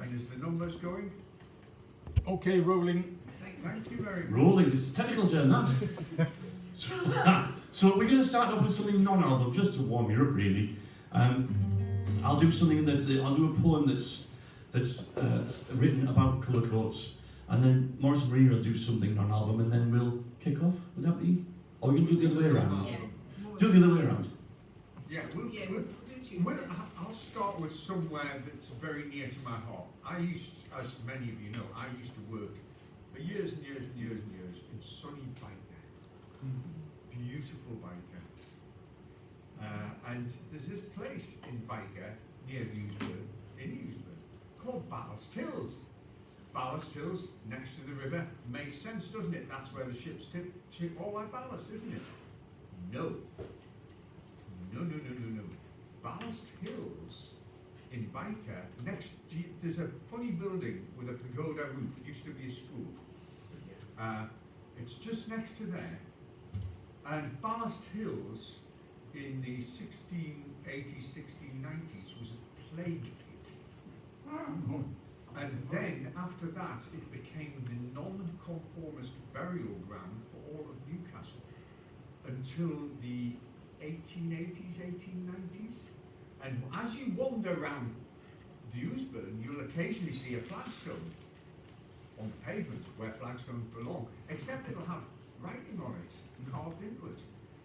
And is the numbers going? Okay, rolling. Thank you very much. Rolling, it's a technical term, that. So we're going to start off with something non-album, just to warm you up, really. I'll do something I'll do a poem that's written about colour coats, and then Maurice and Maria will do something non-album, and then we'll kick off. Would that be? Or we can do it the other way around. Yeah. Do it the other way around. Yeah, I'll start with somewhere that's very near to my heart. I used, as many of you know, I used to work for years and years and years and years in sunny Byker. Beautiful Byker. And there's this place in Byker, near Newsburn, called Ballast Hills. Ballast Hills, next to the river, makes sense, doesn't it? That's where the ships tip all like ballast, isn't it? No. No. Ballast Hills in Byker, there's a funny building with a pagoda roof. It used to be a school. It's just next to there. And Ballast Hills in the 1680s, 1690s was a plague pit. And then after that, it became the non-conformist burial ground for all of Newcastle until the 1880s, 1890s. And as you wander around Newsburn, you'll occasionally see a flagstone on the pavement where flagstones belong, except it'll have writing on it, carved into it,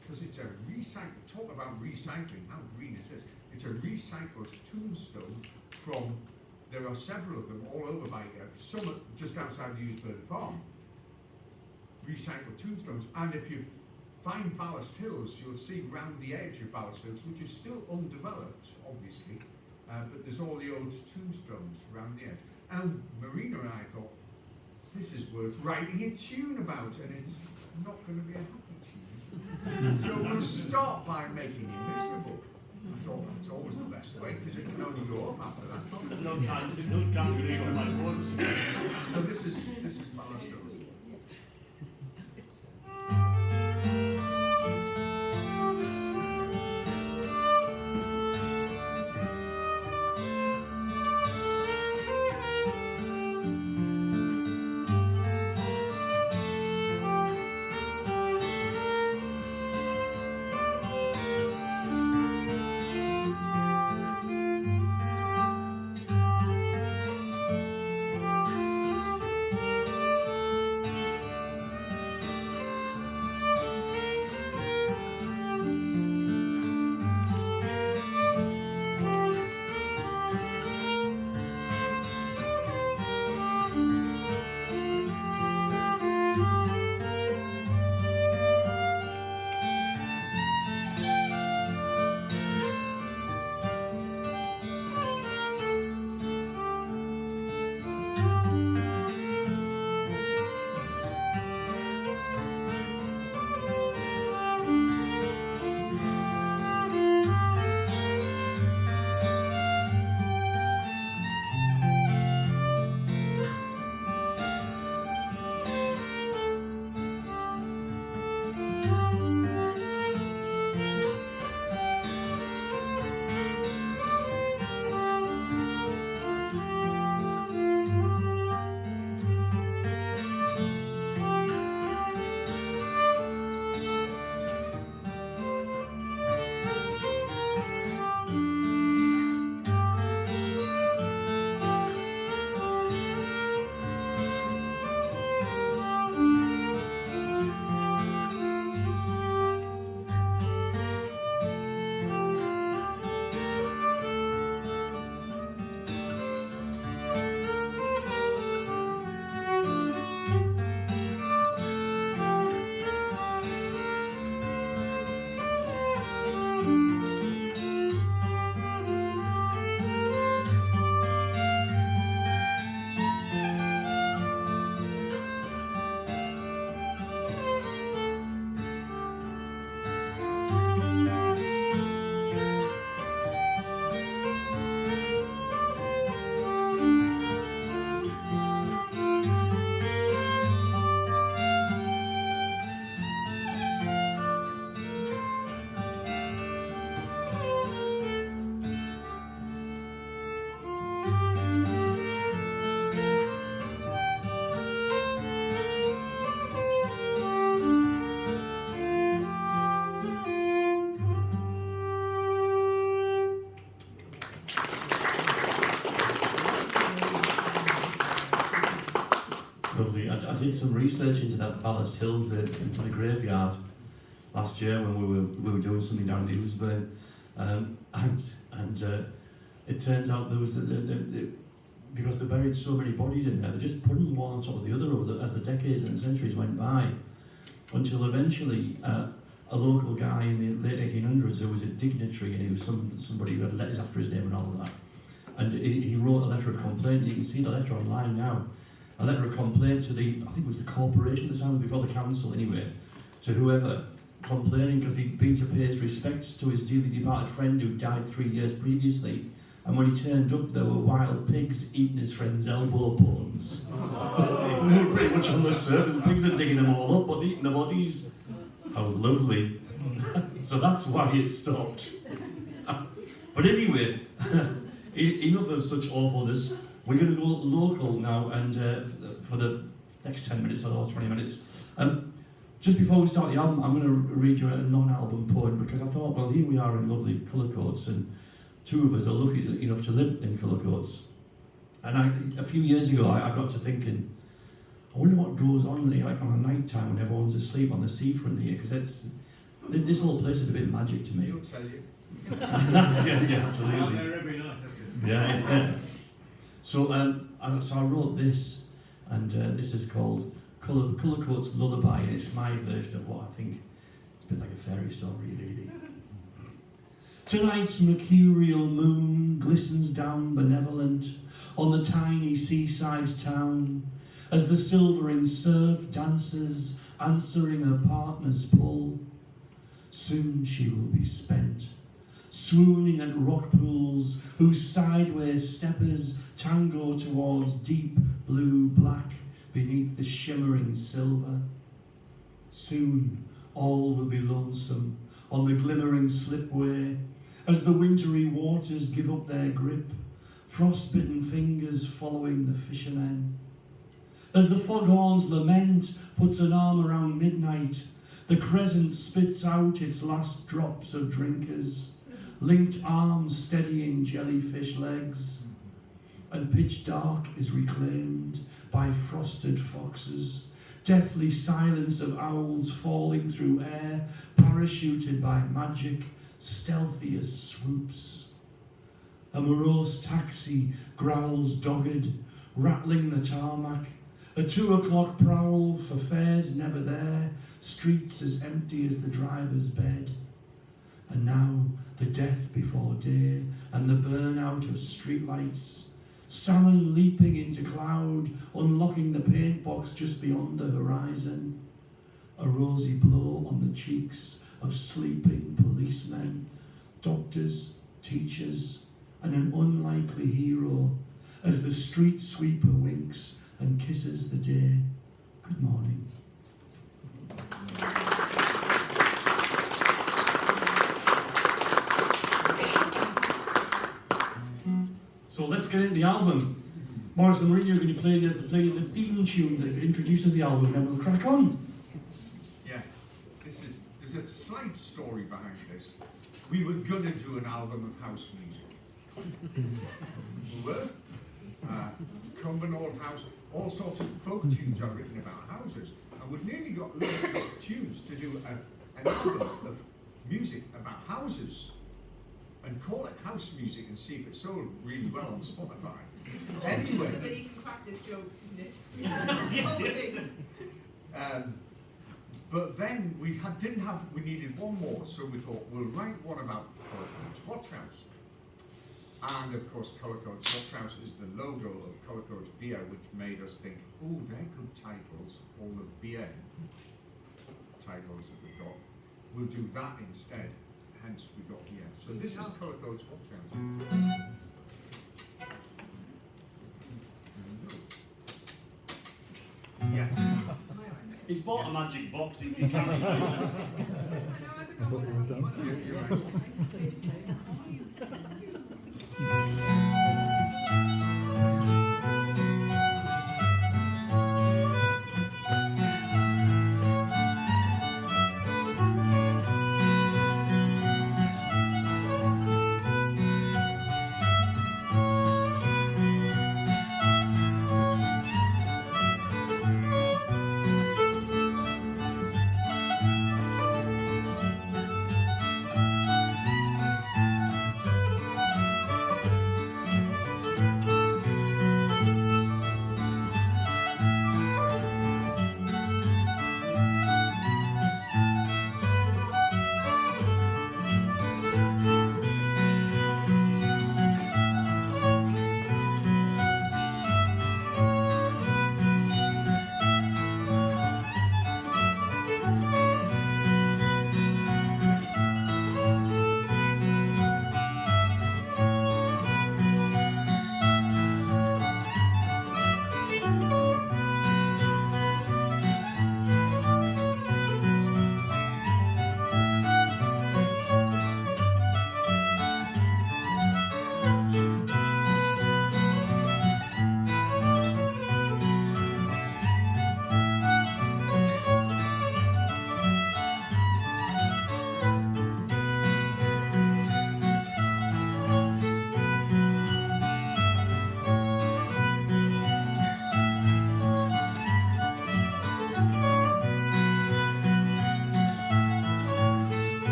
because it's a talk about recycling, how green is this? It's a recycled tombstone from, there are several of them all over Byker, some just outside Newsburn Farm, recycled tombstones. And if you find Ballast Hills, you'll see round the edge of Ballast Hills, which is still undeveloped, obviously, but there's all the old tombstones round the edge. And Marina and I thought, this is worth writing a tune about, and it's not going to be a happy tune. So we'll start by making it miserable. I thought that's always the best way, because it can only go up after that. No time to read on my words. So this is Ballast Hills. Lovely. I did some research into that Ballast Hills, into the graveyard last year when we were doing something down in Dewsbury, and it turns out there was because they buried so many bodies in there, they just put them one on top of the other as the decades and centuries went by, until eventually a local guy in the late 1800s who was a dignitary and he was somebody who had letters after his name and all of that, and he wrote a letter of complaint. You can see the letter online now. A letter of complaint to I think it was the corporation at the time, before the council anyway, to whoever, complaining because he'd been to pay his respects to his dearly departed friend who died 3 years previously, and when he turned up there were wild pigs eating his friend's elbow bones. They were pretty much on the surface, the pigs are digging them all up but eating the bodies. How lovely. So that's why it stopped. But anyway, enough of such awfulness. We're going to go local now, and for the next 10 minutes or 20 minutes. Just before we start the album, I'm going to read you a non-album poem, because I thought, well, here we are in lovely Cullercoats, and two of us are lucky enough to live in Cullercoats. And a few years ago, I got to thinking, I wonder what goes on there, like on a night time when everyone's asleep on the seafront here, because this whole place is a bit magic to me. He'll tell you. yeah, absolutely. Out there every night, isn't it? Yeah. So I wrote this, and this is called Cullercoats Lullaby, and it's my version of what I think it's a bit like a fairy story, really. Tonight's mercurial moon glistens down benevolent on the tiny seaside town, as the silvering surf dances, answering her partner's pull. Soon she will be spent, swooning at rock pools whose sideways steppers tango towards deep blue black beneath the shimmering silver. Soon all will be lonesome on the glimmering slipway, as the wintry waters give up their grip, frostbitten fingers following the fishermen. As the foghorn's lament puts an arm around midnight, the crescent spits out its last drops of drinkers, linked arms steadying jellyfish legs, and pitch dark is reclaimed by frosted foxes, deathly silence of owls falling through air, parachuted by magic, stealthy as swoops. A morose taxi growls dogged, rattling the tarmac, a 2 o'clock prowl for fares never there, streets as empty as the driver's bed. And now the death before day and the burnout of streetlights, salmon leaping into cloud, unlocking the paint box just beyond the horizon, a rosy glow on the cheeks of sleeping policemen, doctors, teachers, and an unlikely hero as the street sweeper winks and kisses the day. Good morning. So let's get into the album. Morris and Mourinho are going to play the theme tune that introduces the album, and then we'll crack on. Yeah, there's a slight story behind this. We were gonna do an album of house music. We were. Common old house, all sorts of folk tunes are written about houses, and we've nearly got loads of tunes to do an album of music about houses, and call it house music and see if it sold really well on Spotify. Anyway. Just so that you can crack this joke, isn't it? Whole thing. But then we needed one more, so we thought we'll write one about Cullercoats Watch House. And of course, Cullercoats Watch House is the logo of Cullercoats Beer, which made us think, oh, they're good titles, all the beer titles that we've got. We'll do that instead, hence we got here. So this is Cullercoats Watch House. Yes. He's bought a magic box, he can carry it. I know, I just don't want to. You're right.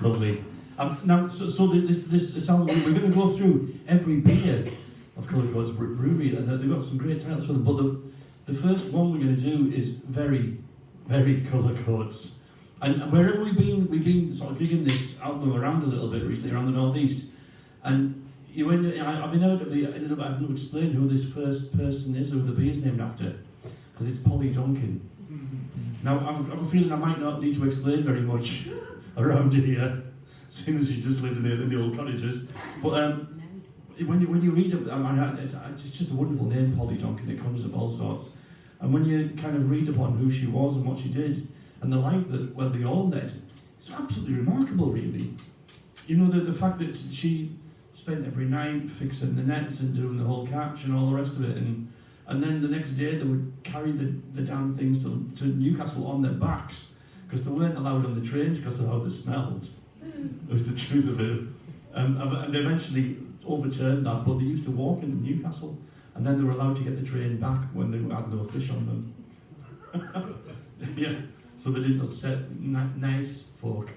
Lovely. Now, so this album, we're going to go through every beer of Colour Coats Brewery, and they've got some great titles for them. But the first one we're going to do is very, very Colour Coats. And wherever we've been sort of gigging this album around a little bit recently, around the Northeast. And I've ended up having to explain who this first person is, who the beer's named after, because it's Polly Donkin. Now, I've a feeling I might not need to explain very much around here, seeing as you just live in the old cottages. But when you read it, it's just a wonderful name, Polly Donkin. It comes of all sorts. And when you kind of read upon who she was and what she did, and the life that they all led, it's absolutely remarkable, really. You know, the fact that she spent every night fixing the nets and doing the whole catch and all the rest of it, and then the next day they would carry the damn things to Newcastle on their backs, because they weren't allowed on the trains because of how they smelled. It was the truth of it. And they eventually overturned that, but they used to walk into Newcastle, and then they were allowed to get the train back when they had no fish on them. Yeah, so they didn't upset nice folk.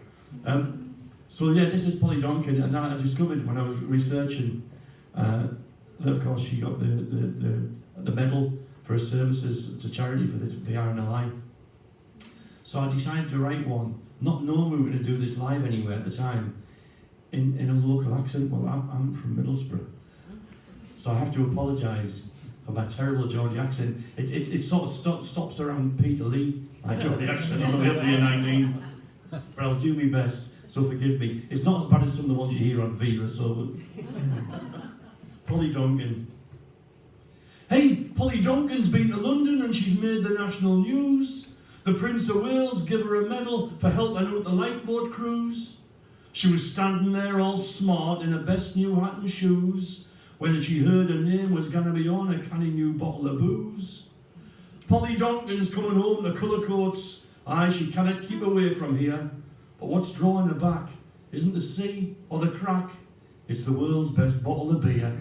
So yeah, this is Polly Donkin, and I discovered when I was researching that, of course, she got the medal for her services to charity for the RNLI. So I decided to write one, not knowing we were going to do this live anywhere at the time, in a local accent. Well, I'm from Middlesbrough, so I have to apologise for my terrible Geordie accent. It sort of stops around Peterlee, my Geordie accent, on the way up the A19, but I'll do my best. So forgive me. It's not as bad as some of the ones you hear on Vera, so... Polly Donkin. Hey, Polly Donkin's been to London and she's made the national news. The Prince of Wales give her a medal for helping out the lifeboat cruise. She was standing there all smart in her best new hat and shoes when she heard her name was going to be on a canny new bottle of booze. Polly Donkin's coming home to Colour Coats. Aye, she cannot keep away from here. But what's drawing her back isn't the sea or the crack, it's the world's best bottle of beer.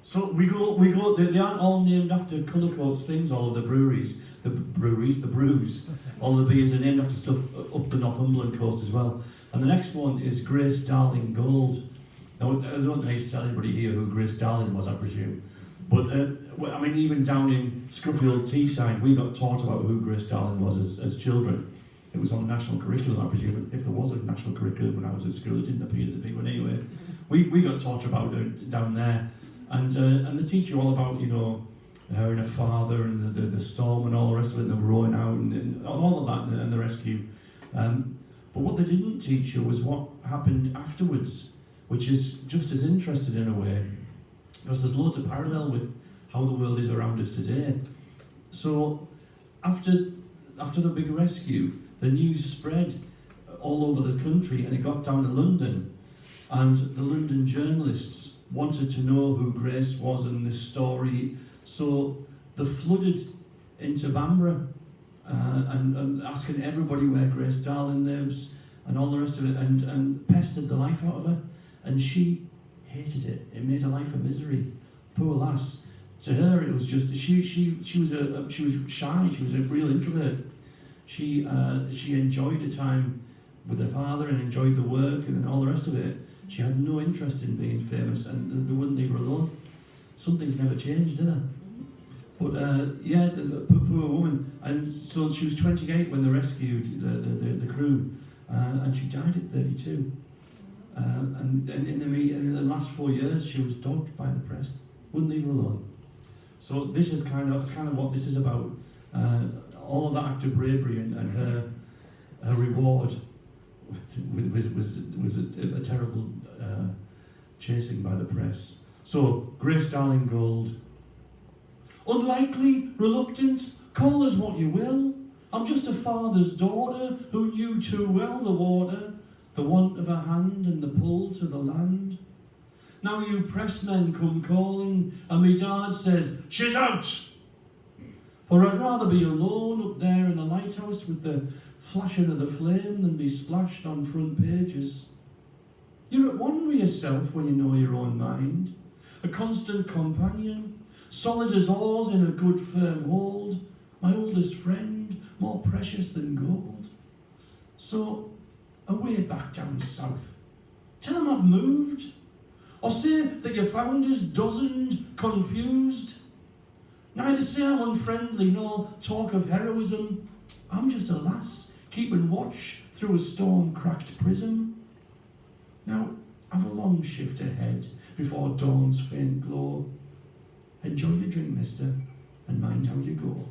So we go. They aren't all named after colour codes things. All of the breweries, the brews. All the beers are named after stuff up the Northumberland coast as well. And the next one is Grace Darling Gold. Now I don't need to tell anybody here who Grace Darling was, I presume. But I mean, even down in Scruffield Teesside, we got taught about who Grace Darling was as children. It was on the national curriculum, I presume. If there was a national curriculum when I was at school, it didn't appear to be. But anyway, we got taught about her down there. And the teacher all about, you know, her and her father and the storm and all the rest of it, and the rowing out and all of that and the rescue. But what they didn't teach her was what happened afterwards, which is just as interesting in a way, because there's loads of parallel with how the world is around us today. So after the big rescue, the news spread all over the country and it got down to London, and the London journalists wanted to know who Grace was and this story, so they flooded into Bamborough and asking everybody where Grace Darling lives and all the rest of it, and pestered the life out of her, and she hated it. It made her life a misery. Poor lass. To her, it was just she was shy. She was a real introvert. She enjoyed the time with her father and enjoyed the work and all the rest of it. She had no interest in being famous, and they wouldn't leave her alone. Some things never changed, did they? But yeah, the poor woman. And so she was 28 when they rescued the crew, and she died at 32. And in the last 4 years, she was dogged by the press. Wouldn't leave her alone. So this is kind of what this is about. All of that act of bravery and her reward was a terrible chasing by the press. So Grace Darling Gold. Unlikely, reluctant, call us what you will. I'm just a father's daughter who knew too well the water, the want of a hand and the pull to the land. Now you pressmen come calling, and me dad says, she's out! For I'd rather be alone up there in the lighthouse with the flashing of the flame than be splashed on front pages. You're at one with yourself when you know your own mind, a constant companion, solid as oars in a good firm hold, my oldest friend, more precious than gold. So, away back down south, tell 'em I've moved, or say that you found us dozened, confused. Neither say I'm unfriendly nor talk of heroism. I'm just a lass keeping watch through a storm-cracked prism. Now, I've a long shift ahead before dawn's faint glow. Enjoy your drink, mister, and mind how you go.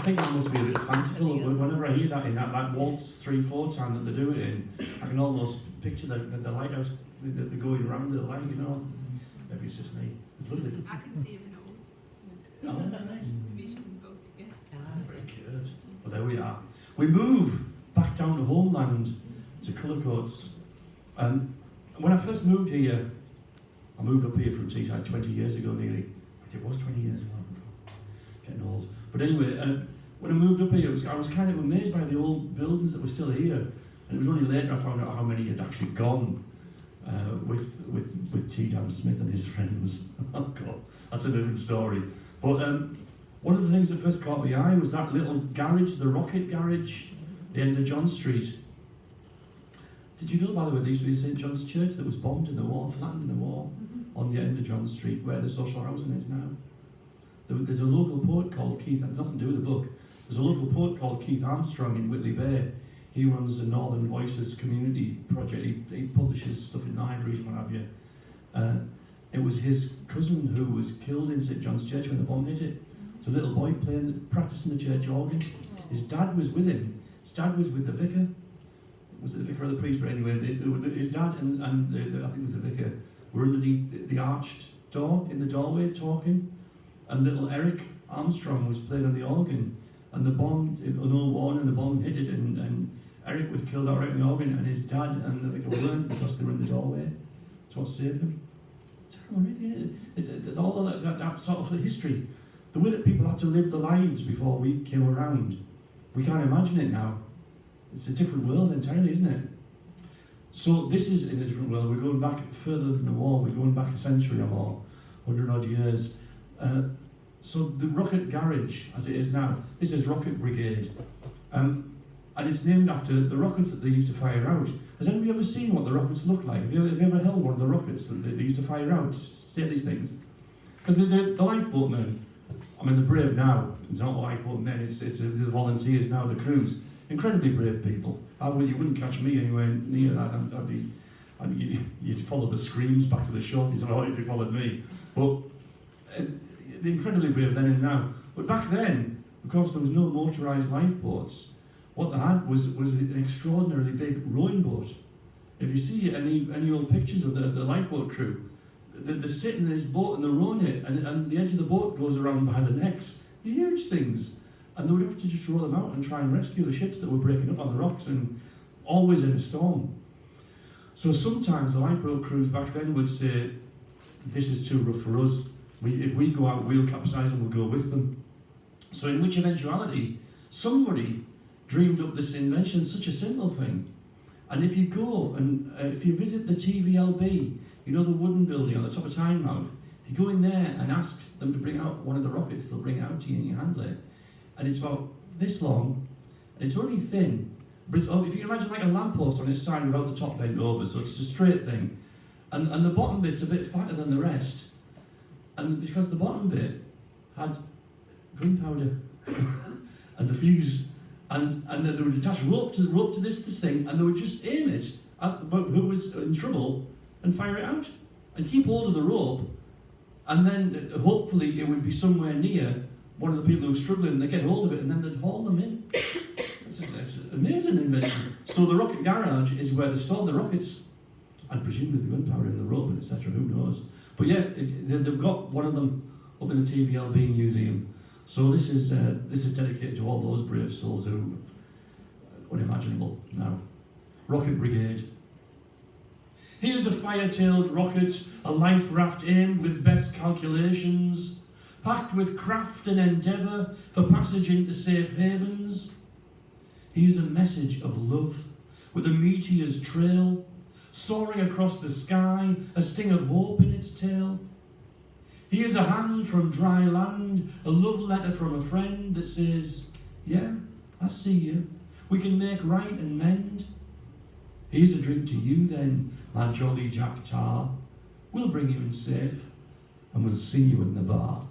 think that must be a bit fanciful. Whenever I hear that in that waltz 3/4 time that they do it in, I can almost picture the lighthouse, the going around the light, you know. Maybe it's just me. It's lovely. I can see her nose. Oh, isn't that nice? To me, she's in the boat again. Very good. Well, there we are. We move back down to homeland, to Cullercoats. When I first moved here, I moved up here from Teesside 20 years ago nearly. It was 20 years ago. Getting old. But anyway, when I moved up here, I was kind of amazed by the old buildings that were still here. And it was only later I found out how many had actually gone with T. Dan Smith and his friends. Oh God, that's a different story. But one of the things that first caught my eye was that little garage, the Rocket Garage, the end of John Street. Did you know, by the way, there used to be a St. John's Church that was bombed in the war, flattened in the war, on the end of John Street, where the social housing is now? There's a local poet called Keith, it has nothing to do with the book, there's a local poet called Keith Armstrong in Whitley Bay. He runs the Northern Voices community project, he publishes stuff in libraries and what have you. It was his cousin who was killed in St. John's Church when the bomb hit it. It's a little boy practicing the church organ. His dad was with him. His dad was with the vicar. Was it the vicar or the priest? But anyway, his dad and I think it was the vicar were underneath the arched door in the doorway talking. And little Eric Armstrong was playing on the organ. And the bomb, an old warning, and the bomb hit it, and Eric was killed outright on the organ, and his dad and the vicar weren't because they were in the doorway. That's what saved him. Terrible, really. All of that sort of history. The way that people had to live their lives before we came around, we can't imagine it now. It's a different world entirely, isn't it? So this is in a different world. We're going back further than the war. We're going back a century or more, 100 odd years. So the Rocket Garage, as it is now, this is Rocket Brigade. And it's named after the rockets that they used to fire out. Has anybody ever seen what the rockets look like? Have you ever held one of the rockets that they used to fire out? Just say these things. Because the lifeboat men, I mean, they're brave now. It's not the lifeboat men, it's the volunteers now, the crews. Incredibly brave people. You wouldn't catch me anywhere near that. You'd follow the screams back to the shore if you followed me. But they're incredibly brave then and now. But back then, of course, there was no motorised lifeboats. What they had was an extraordinarily big rowing boat. If you see any old pictures of the lifeboat crew, they're sitting in this boat and they're rowing it, and the edge of the boat goes around by the necks. Huge things. And they would have to just row them out and try and rescue the ships that were breaking up on the rocks, and always in a storm. So sometimes the lifeboat crews back then would say, this is too rough for us. If we go out, we'll capsize and we'll go with them. So in which eventuality, somebody dreamed up this invention, such a simple thing. And if you go and if you visit the TVLB, you know the wooden building on the top of Tynemouth, if you go in there and ask them to bring out one of the rockets, they'll bring it out to you and you handle it. And it's about this long, and it's only thin, but it's, if you can imagine like a lamppost on its side without the top bent over, so it's a straight thing. And the bottom bit's a bit fatter than the rest. And because the bottom bit had gunpowder and the fuse, and they would attach rope to this thing, and they would just aim it at who was in trouble and fire it out, and keep hold of the rope, and then hopefully it would be somewhere near one of the people who were struggling, and they get hold of it, and then they'd haul them in. It's an amazing invention. So the Rocket Garage is where they stored the rockets, and presumably the gunpowder and the rope, and etc. Who knows? But yeah, they've got one of them up in the TVLB museum. So this is dedicated to all those brave souls who unimaginable now. Rocket Brigade. Here's a fire-tailed rocket, a life raft aimed with best calculations, packed with craft and endeavour for passage into safe havens. Here's a message of love with a meteor's trail, soaring across the sky, a sting of hope in its tail. Here's a hand from dry land, a love letter from a friend that says, yeah, I see you, we can make right and mend. Here's a drink to you then, my jolly Jack Tar. We'll bring you in safe, and we'll see you in the bar.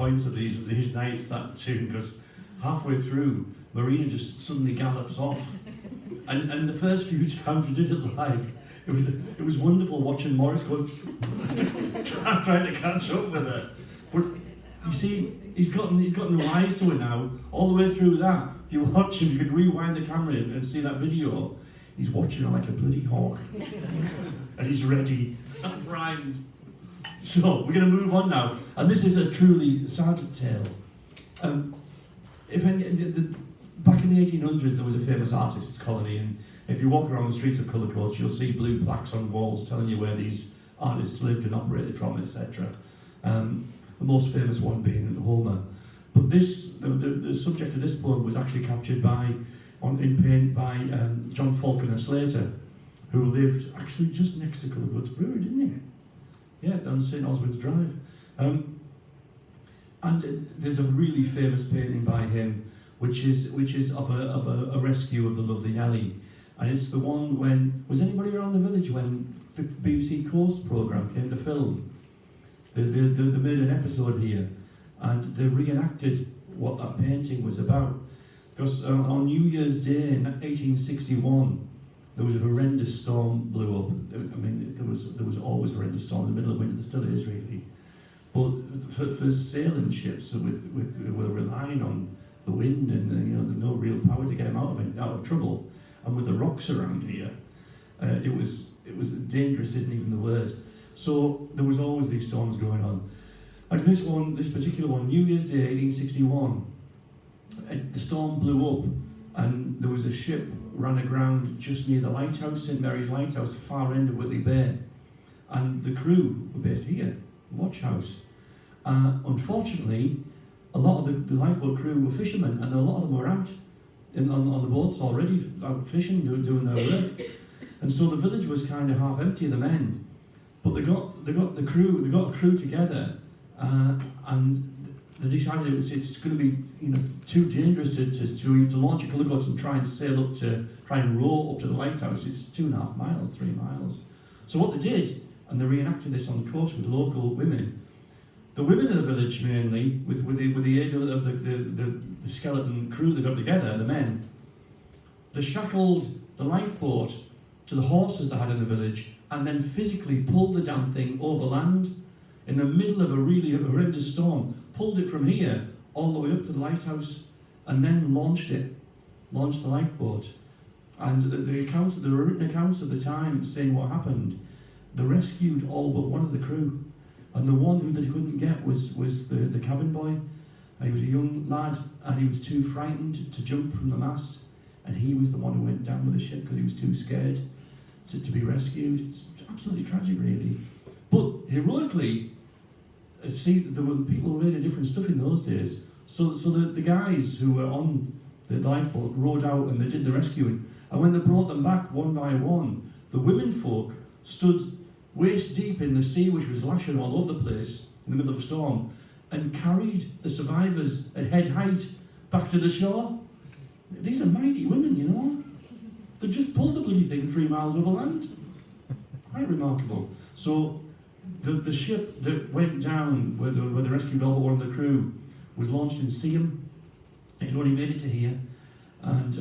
points of these nights, that tune, because halfway through, Marina just suddenly gallops off. And the first few times we did it live, it was wonderful watching Morris go trying to catch up with her. But you see, he's got no eyes to it now. All the way through that, if you watch him, you could rewind the camera and see that video. He's watching her like a bloody hawk, and he's ready and primed. So we're going to move on now, and this is a truly sad tale. Back in the 1800s, there was a famous artists' colony, and if you walk around the streets of Cullercoats, you'll see blue plaques on walls telling you where these artists lived and operated from, etc. The most famous one being Homer. But the subject of this poem was actually captured in paint by John Falconer Slater, who lived actually just next to Cullercoats Brewery, didn't he? Yeah, on St Oswald's Drive. And there's a really famous painting by him, which is of a rescue of the lovely Nellie, and it's the one when was anybody around the village when the BBC Coast programme came to film? They made an episode here, and they reenacted what that painting was about. Because on New Year's Day in 1861, there was a horrendous storm blew up. I mean, there was always a horrendous storm in the middle of winter. There still is really, but for sailing ships were relying on the wind and there's no real power to get them out of trouble. And with the rocks around here, it was dangerous, isn't even the word. So there was always these storms going on. And this particular one, New Year's Day 1861, the storm blew up, and there was a ship ran aground just near the lighthouse, St Mary's Lighthouse, far end of Whitley Bay, and the crew were based here, Watch House. Unfortunately, a lot of the lifeboat crew were fishermen, and a lot of them were out on the boats already, out fishing, doing their work. And so the village was kind of half empty of the men, but they got a crew together, and they decided it's going to be too dangerous to launch a Cullercoats and try and row up to the lighthouse. It's 2.5 miles, 3 miles. So what they did, and they reenacted this on the coast with local women. The women of the village mainly, with the aid of the skeleton crew that got together, the men, they shackled the lifeboat to the horses they had in the village, and then physically pulled the damn thing over land in the middle of a really horrendous storm, pulled it from here all the way up to the lighthouse, and then launched the lifeboat. And there were written accounts at the time saying what happened. They rescued all but one of the crew, and the one who they couldn't get was the cabin boy. He was a young lad, and he was too frightened to jump from the mast, and he was the one who went down with the ship because he was too scared to be rescued. It's absolutely tragic, really. But heroically, there were people who made different stuff in those days. So the guys who were on the lifeboat rowed out and they did the rescuing. And when they brought them back one by one, the women folk stood waist deep in the sea, which was lashing all over the place in the middle of a storm, and carried the survivors at head height back to the shore. These are mighty women, They just pulled the bloody thing 3 miles over land. Quite remarkable. So the ship that went down, where they rescued all but one of the crew, was launched in Seaham. It only made it to here, and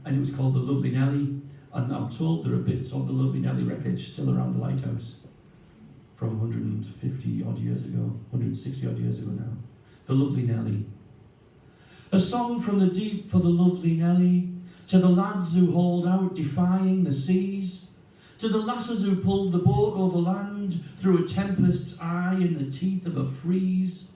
it was called the Lovely Nellie. And I'm told there are bits of the Lovely Nellie wreckage still around the lighthouse from 150 odd years ago, 160 odd years ago now. The Lovely Nellie. A song from the deep for the Lovely Nellie, to the lads who hauled out defying the seas, to the lasses who pulled the boat over land through a tempest's eye in the teeth of a freeze.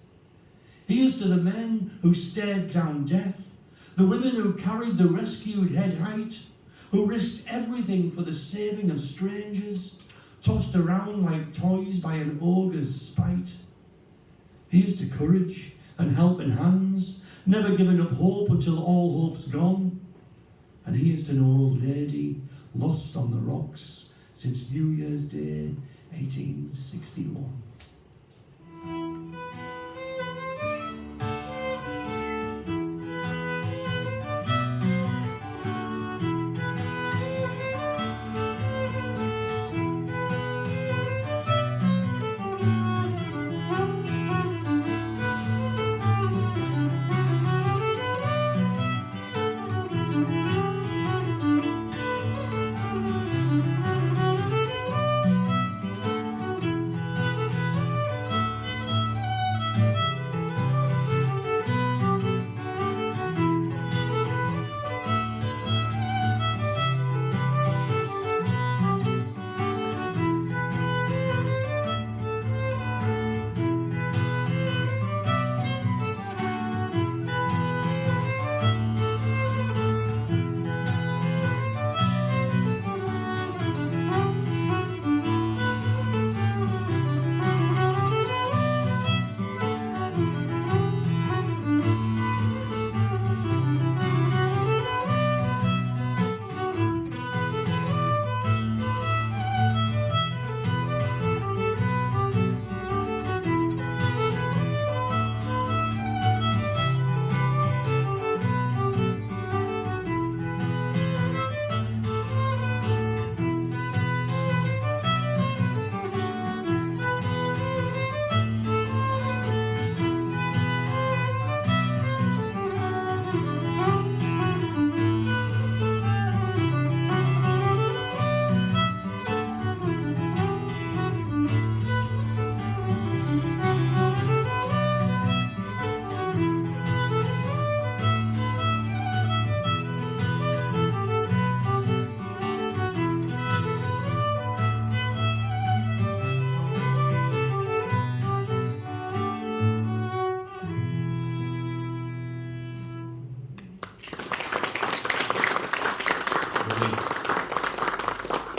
Here's to the men who stared down death, the women who carried the rescued head height, who risked everything for the saving of strangers, tossed around like toys by an ogre's spite. Here's to courage and helping hands, never giving up hope until all hope's gone. And here's to an old lady lost on the rocks since New Year's Day 1861.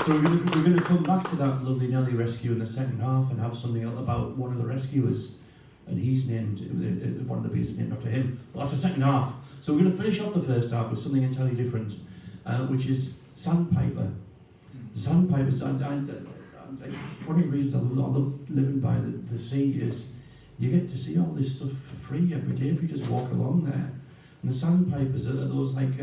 So we're gonna come back to that lovely Nelly rescue in the second half and have something about one of the rescuers, and he's named one of the bees is named after him. But that's the second half. So we're gonna finish off the first half with something entirely different, which is sandpiper. Sandpipers. One of the reasons I love living by the sea is you get to see all this stuff for free every day if you just walk along there. And the sandpipers are those like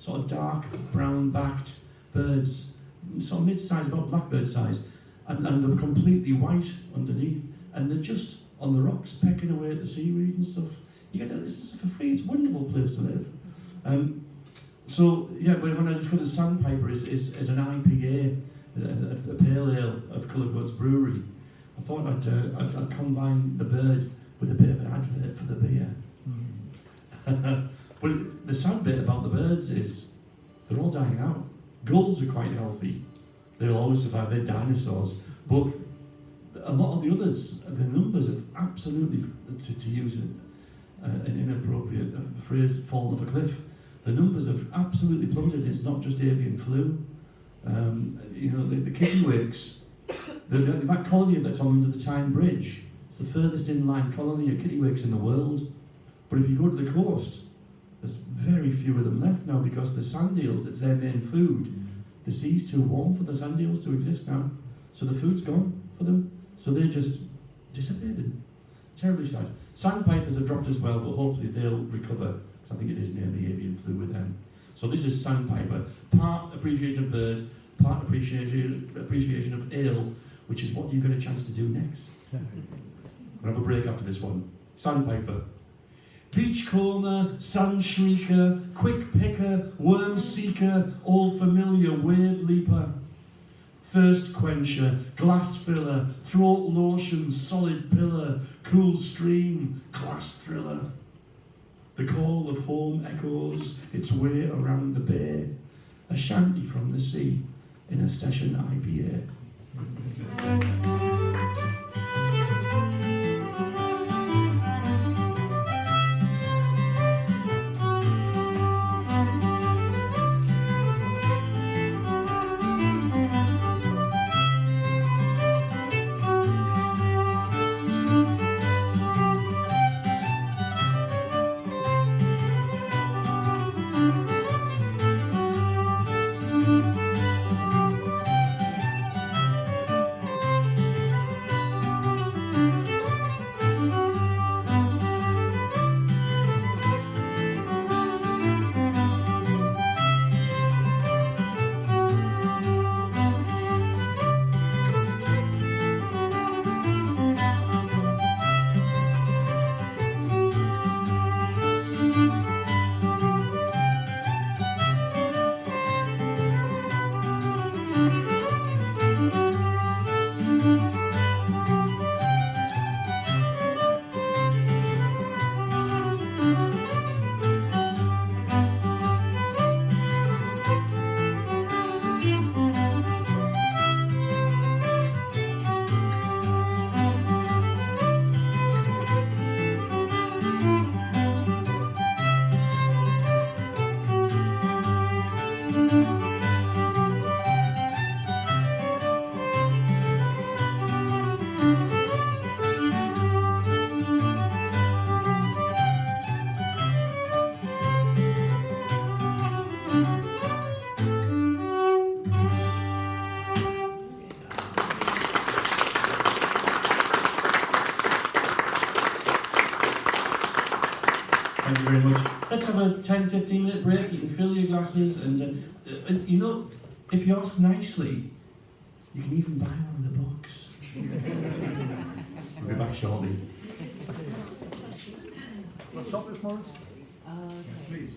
sort of dark brown-backed birds, sort of mid-sized, about blackbird size, and they're completely white underneath, and they're just on the rocks pecking away at the seaweed and stuff. You get this is for free. It's a wonderful place to live. So yeah, when I discovered sandpiper is an IPA, a pale ale of Cullercoats Brewery, I thought I'd combine the bird with a bit of an advert for the beer. But the sad bit about the birds is they're all dying out. Gulls are quite healthy; they'll always survive. They're dinosaurs, but a lot of the others, the numbers have absolutely, to use an inappropriate phrase, fallen off a cliff. The numbers have absolutely plummeted. It's not just avian flu. The kittiwakes, that colony that's on under the Tyne Bridge, it's the furthest inland colony of kittiwakes in the world. But if you go to the coast, there's very few of them left now because the sand eels, that's their main food, the sea's too warm for the sand eels to exist now. So the food's gone for them. So they just dissipated. Terribly sad. Sandpipers have dropped as well, but hopefully they'll recover. I think it is near the avian flu with them. So this is sandpiper. Part appreciation of bird, part appreciation of ale, which is what you get a chance to do next. We'll have a break after this one. Sandpiper. Beachcomber, sand shrieker, quick picker, worm seeker, all familiar, wave leaper. Thirst quencher, glass filler, throat lotion, solid pillar, cool stream, class thriller. The call of home echoes its way around the bay, a shanty from the sea in a session IPA. Thank you very much. Let's have a 10-15 minute break. You can fill your glasses and if you ask nicely, you can even buy one of the books. We'll be back shortly. Let's stop this, Morris. Please.